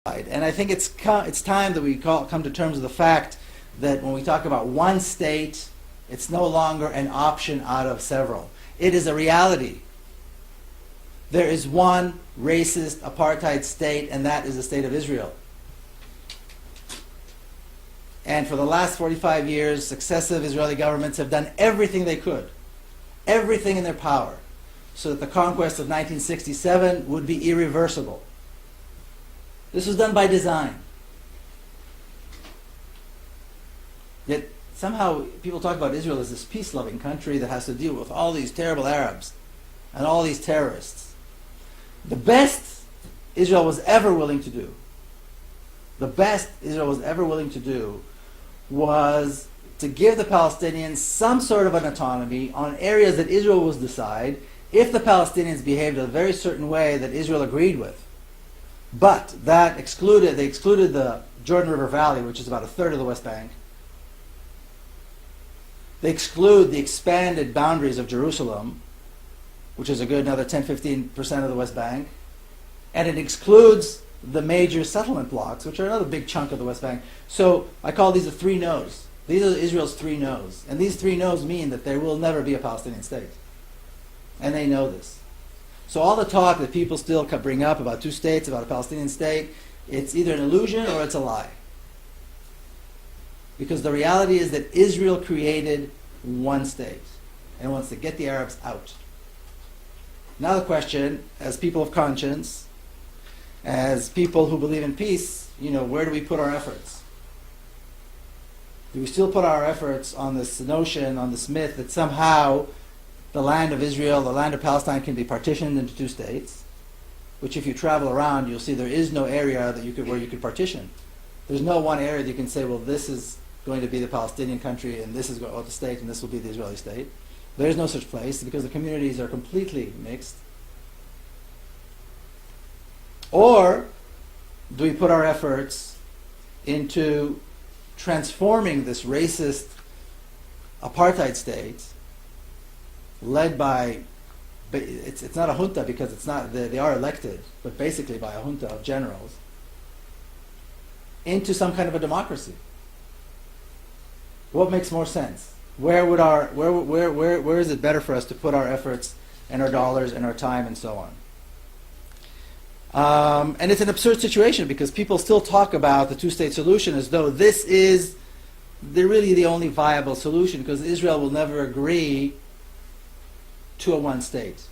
And I think it's time that we come to terms with the fact that when we talk about one state, it's no longer an option out of several. It is a reality. There is one racist apartheid state, and that is the state of Israel. And for the last 45 years, successive Israeli governments have done everything they could, everything in their power, so that the conquest of 1967 would be irreversible. This was done by design. Yet somehow people talk about Israel as this peace-loving country that has to deal with all these terrible Arabs and all these terrorists. The best Israel was ever willing to do, was to give the Palestinians some sort of an autonomy on areas that Israel was decide if the Palestinians behaved in a very certain way that Israel agreed with. But they excluded the Jordan River Valley, which is about a third of the West Bank. They exclude the expanded boundaries of Jerusalem, which is a good another 10-15% of the West Bank. And it excludes the major settlement blocks, which are another big chunk of the West Bank. So I call these the three no's. These are Israel's three no's. And these three no's mean that there will never be a Palestinian state. And they know this. So all the talk that people still bring up about two states, about a Palestinian state, it's either an illusion or it's a lie. Because the reality is that Israel created one state and wants to get the Arabs out. Now the question, as people of conscience, as people who believe in peace, where do we put our efforts? Do we still put our efforts on this notion, on this myth that somehow the land of Israel, the land of Palestine can be partitioned into two states, which if you travel around, you'll see there is no area where you could partition. There's no one area that you can say, well, this is going to be the Palestinian country, and this is the state, and this will be the Israeli state. There's no such place because the communities are completely mixed. Or do we put our efforts into transforming this racist apartheid state led by, it's not a junta because it's not, they are elected, but basically by a junta of generals, into some kind of a democracy? What makes more sense? Where is it better for us to put our efforts and our dollars and our time and so on? And it's an absurd situation because people still talk about the two-state solution as though this is really the only viable solution, because Israel will never agree to a one state.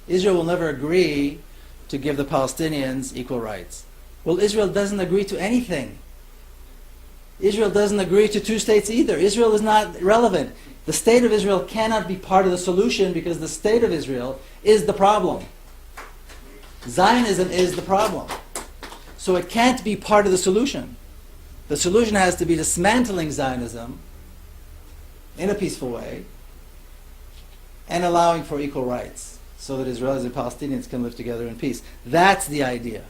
Israel will never agree to give the Palestinians equal rights. Well, Israel doesn't agree to anything. Israel doesn't agree to two states either. Israel is not relevant. The state of Israel cannot be part of the solution because the state of Israel is the problem. Zionism is the problem. So it can't be part of the solution. The solution has to be dismantling Zionism in a peaceful way and allowing for equal rights so that Israelis and Palestinians can live together in peace. That's the idea.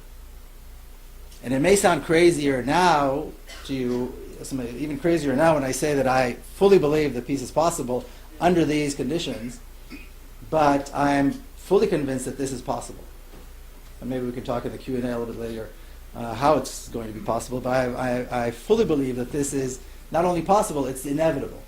And it may sound crazier now to you, even crazier now when I say that I fully believe that peace is possible under these conditions, but I'm fully convinced that this is possible. And maybe we can talk in the Q&A a little bit later how it's going to be possible, but I fully believe that this is not only possible, it's inevitable.